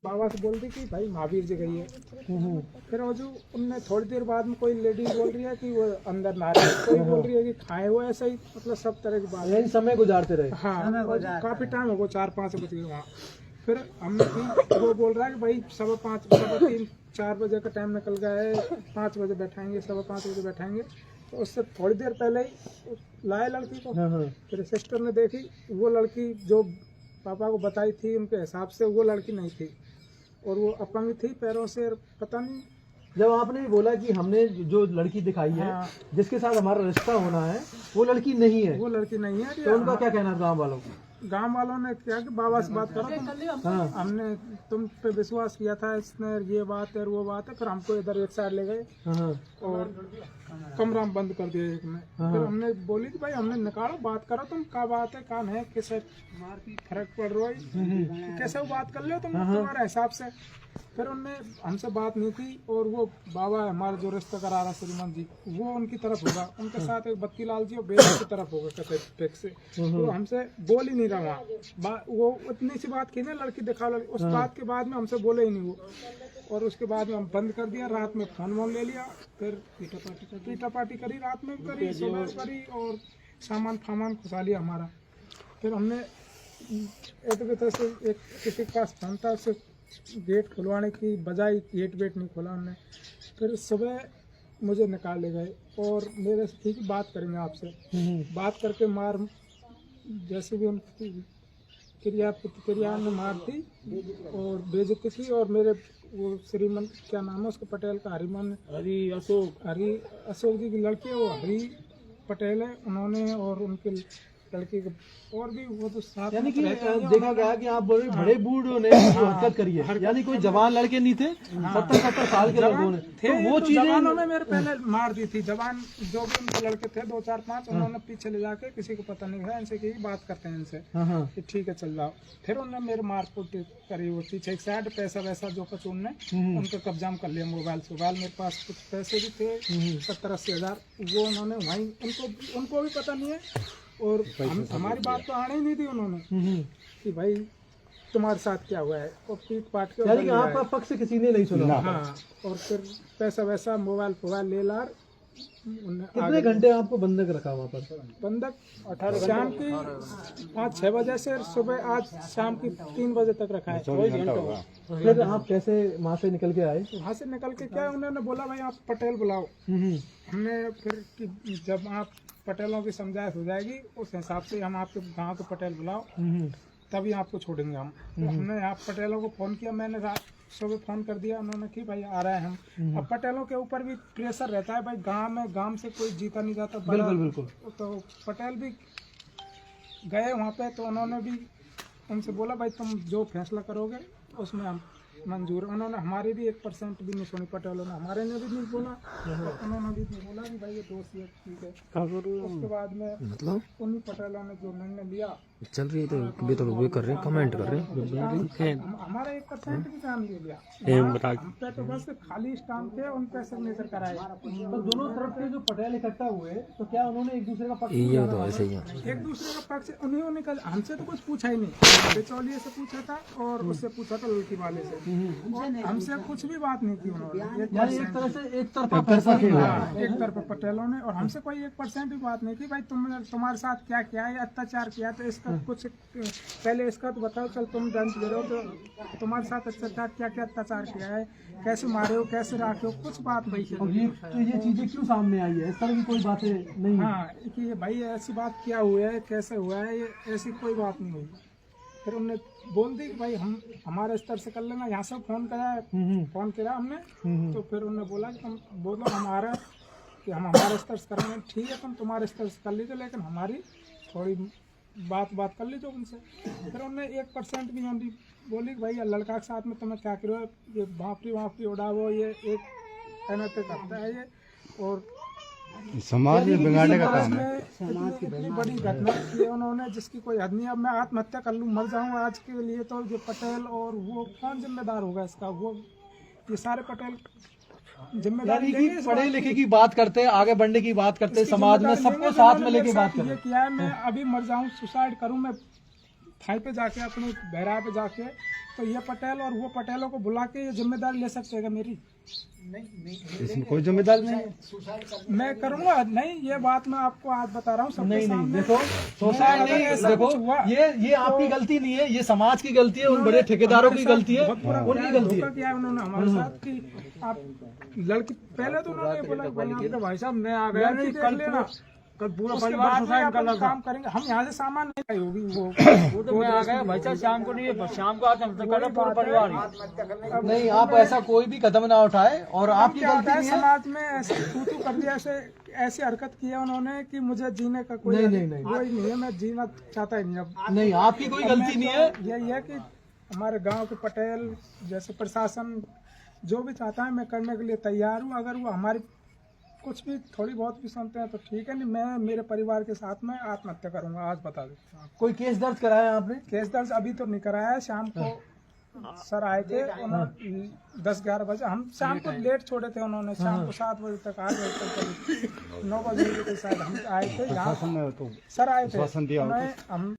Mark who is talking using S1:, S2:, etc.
S1: बाबा से बोल दी कि भाई महावीर जी गई है। फिर वो जो उनने थोड़ी देर बाद में कोई लेडीज बोल रही है कि वो अंदर ना रहे, कोई बोल रही है कि खाए हुए, ऐसा ही मतलब सब तरह की बात है।
S2: समय गुजारते रहे।
S1: हाँ, काफी टाइम हो गया, 4-5 बज गए वहाँ। फिर हमने भी वो बोल रहा है कि भाई 5:15 3-4 बजे का टाइम निकल गया है, 5 बजे बैठाएंगे, 5:15 बजे बैठाएंगे। तो उससे थोड़ी देर पहले ही लाए लड़की को। फिर सिस्टर ने देखी, वो लड़की जो पापा को बताई थी उनके हिसाब से वो लड़की नहीं थी, और वो अपंग थी पैरों से, पता नहीं।
S2: जब आपने बोला कि हमने जो लड़की दिखाई है,
S1: हाँ,
S2: जिसके साथ हमारा रिश्ता होना है, वो लड़की नहीं है,
S1: वो लड़की नहीं है।
S2: तो उनका क्या कहना है गाँव वालों को?
S1: गांव वालों ने क्या कि बाबा से बात करो तुम।
S2: हाँ।
S1: हमने तुम पे विश्वास किया था, इसने ये बात है वो बात है। फिर हमको इधर एक साइड ले गए और कमरा में बंद कर दिया एक में। फिर हमने बोली कि भाई हमने निकालो, बात करो तुम, क्या बात है, कौन है, किसे फर्क पड़ रहा है, कैसे वो बात कर लो तुम तुम्हारे हिसाब से। फिर उनने हमसे बात नहीं की, और वो बाबा हमारा जो रिश्ता करा रहा श्रीमान जी, वो उनकी तरफ होगा, उनके साथ एक बत्ती लाल जी और बेटा की तरफ होगा कैसे फिक्स से। वो हमसे बोल ही नहीं रहा वहाँ। वो उतनी सी बात की ना, लड़की दिखा लड़की, उस बात के बाद में हमसे बोले ही नहीं वो। और उसके बाद में हम बंद कर दिया, रात में फोन वोन ले लिया, फिर पीटा पाटी करी, रात में भी करी, सुबह करी, और सामान फामान खुसा लिया हमारा। फिर हमने एक से एक किसी के पास फोन था, उससे गेट खुलवाने की बजाय गेट वेट नहीं खोला हमने। फिर सुबह मुझे निकाल ले गए और मेरे से ठीक बात करेंगे आपसे, बात करके मार, जैसे भी उनकी क्रिया में मार दी और बेइज्जती की। और मेरे वो श्रीमन क्या नाम है उसको, पटेल का हरी अशोक जी की लड़की है, वो हरी पटेल है, उन्होंने और उनके लड़की के और भी वो तो साथ,
S2: यानी कि देखा गया कि आप बोल रहे बड़े बूढ़ों ने जो हरकत करी है, यानी कोई जवान लड़के नहीं थे, 70-70 साल के लड़कों ने, तो वो चीजें
S1: जवानों ने मेरे पहले मार दी थी। जवान जो भी उनके लड़के थे 2-4-5, उन्होंने पीछे ले जाके, किसी को पता नहीं है, इनसे की बात करते हैं इनसे कि ठीक है चल जाओ। फिर उन्होंने मेरे मारकूट करी, वो पीछे एक साइड पैसा वैसा जो कुछ उनने उनका कब्जा में कर लिया। मोबाइल मेरे पास कुछ पैसे भी थे 70-80 हज़ार, वो उन्होंने वहीं, उनको भी पता नहीं है। और हमारी बात तो आने ही नहीं दी उन्होंने कि भाई तुम्हारे साथ क्या हुआ है, और पीट पाट के,
S2: यानी कि आपका पक्ष किसी ने नहीं सुना।
S1: हाँ, और फिर पैसा वैसा मोबाइल ले ला।
S2: कितने घंटे आपको बंधक रखा वहाँ पर?
S1: बंधक शाम की 5-6 बजे से सुबह आज शाम की 3 बजे तक रखा है, 24 घंटे।
S2: फिर आप कैसे वहाँ से निकल के आए?
S1: वहाँ से निकल के क्या, उन्होंने बोला भाई आप पटेल बुलाओ। हमने फिर जब आप पटेलों की समझाइश हो जाएगी, उस हिसाब से हम आपके गांव के पटेल बुलाओ, तभी आपको छोड़ेंगे हम। तो हमने आप पटेलों को फ़ोन किया, मैंने रात सुबह फ़ोन कर दिया, उन्होंने कि भाई आ रहे हैं हम। अब पटेलों के ऊपर भी प्रेशर रहता है भाई, गांव से कोई जीता नहीं जाता।
S2: बिल्कुल।
S1: तो पटेल भी गए वहाँ पे, तो उन्होंने भी उनसे बोला भाई तुम जो फैसला करोगे उसमें हम मंजूर। उन्होंने हमारी भी 1% भी नहीं सुनी, पटेलों ने हमारे ने भी नहीं बोला, उन्होंने भी नहीं बोला कि भाई ये दोषी है, ठीक है। उसके बाद में मतलब उन्हीं पटेलों ने जो निर्णय लिया,
S3: चल रही है तो भी तो वे कर रहे हैं, कमेंट कर रहे हैं।
S1: हमारा 1% भी काम ले लिया। हम पे तो बस खाली स्टाम्प थे, उन पे सिग्नेचर कराए।
S2: तो दोनों तरफ के जो पटेल इकट्ठा हुए, तो क्या उन्होंने एक दूसरे का पक्ष
S3: ये तो ऐसे ही है,
S1: एक दूसरे का पक्ष उन्होंने हमसे तो कुछ पूछा ही नहीं। बिचौलिए से पूछा था और उससे पूछा था लड़की वाले से, हमसे कुछ भी बात नहीं की उन्होंने।
S2: एक तरह से एक तरफा पैसा खेला,
S1: एक तरफ पटेलों ने, और हमसे कोई 1% भी बात नहीं की भाई तुम्हारे साथ क्या किया है, अत्याचार किया, तो इसका कुछ पहले इसका तो बताओ, चल तुम दंड दे रहे हो तो तुम्हारे साथ अत्याचार क्या अत्याचार किया है, कैसे मारे हो, कैसे राखे हो, कुछ बात नहीं।
S2: तो ये चीजें क्यों सामने आई है? इस तरह की कोई बातें नहीं।
S1: हाँ, कि भाई ऐसी बात क्या हुआ है, कैसे हुआ है, ये ऐसी कोई बात नहीं हुई। फिर उन्होंने बोल दी कि भाई हम हमारे स्तर से कर लेना, यहाँ से फ़ोन करा हमने। तो फिर उन्होंने बोला कि तुम बोलो हमारा कि हम हमारे स्तर से करेंगे, ठीक है तुम तुम्हारे स्तर से कर लीजिए, लेकिन हमारी थोड़ी बात कर लीजिए उनसे। फिर उन्होंने 1% भी नहीं बोली कि भाई लड़का के साथ में तुम्हें क्या करो, ये भापरी उड़ावो, ये एक एन करता है ये, और
S4: समाज में बिगाड़ने का काम है।
S1: इतनी बड़ी घटना की है उन्होंने जिसकी कोई हद नहीं। अब मैं आत्महत्या कर लूँ, मर जाऊँ आज के लिए, तो ये पटेल और वो कौन जिम्मेदार होगा इसका? वो ये सारे पटेल जिम्मेदारी
S2: लेंगे। पढ़े लिखे की बात करते हैं, आगे बढ़ने की बात करते हैं, समाज में सबको साथ में लेके बात करते हैं।
S1: ये किया है, मैं अभी मर जाऊँ, सुसाइड करूँ, मैं थाई पे जाके अपने बहरा पे जाके तो ये पटेल और वो पटेलों को बुला के ये जिम्मेदारी ले सकते हैं मेरी?
S2: इसमें कोई जिम्मेदारी नहीं है।
S1: मैं करूंगा नहीं, ये बात मैं आपको आज बता रहा हूँ सबके
S2: नहीं
S1: सामने।
S2: देखो सोसाइटी
S1: अगर
S2: नहीं,
S1: ऐसा
S2: देखो
S1: कुछ हुआ,
S2: ये आपकी गलती नहीं है, ये समाज की गलती है, उन बड़े ठेकेदारों की गलती है,
S1: बहुत बुरा
S2: उनकी गलती
S1: धोखा
S2: है।
S1: किया है उन्होंने हमारे साथ कि आप लड़की पहले तो उन्होंने बोला कि भाई साहब मैं आ गया नहीं, देख लेना कल पूरा परिवार सुसाइड कर काम करेंगे, हम यहाँ से सामान नहीं लाई होगी वो तो मैं आ गया भाई साहब शाम को नहीं, शाम को आज हम पूरा परिवार
S2: नहीं, आप ऐसा कोई भी कदम ना उठाए और आपकी
S1: क्या
S2: गलती
S1: होता है
S2: नहीं है।
S1: समाज में ऐसे तू कर दिया, ऐसी हरकत की है उन्होंने कि मुझे जीने का कोई
S2: नहीं।
S1: कोई नहीं है, मैं जीना चाहता ही नहीं अब।
S2: नहीं, आपकी कोई गलती नहीं है।
S1: यही है कि हमारे गांव के पटेल जैसे प्रशासन जो भी चाहता है मैं करने के लिए तैयार हूँ। अगर वो हमारी कुछ भी थोड़ी बहुत भी सुनते हैं तो ठीक है, नहीं मैं मेरे परिवार के साथ में आत्महत्या करूंगा, आज बता दो।
S2: कोई केस दर्ज कराया आपने?
S1: केस दर्ज अभी तो नहीं कराया है, शाम को सर आए थे, उन्होंने 10-11 बजे, हम शाम को लेट छोड़े थे उन्होंने, शाम को 7 बजे तक 8 बजे तक 9 बजे के शायद हम आए थे यहाँ, सर आए थे, उन्होंने हम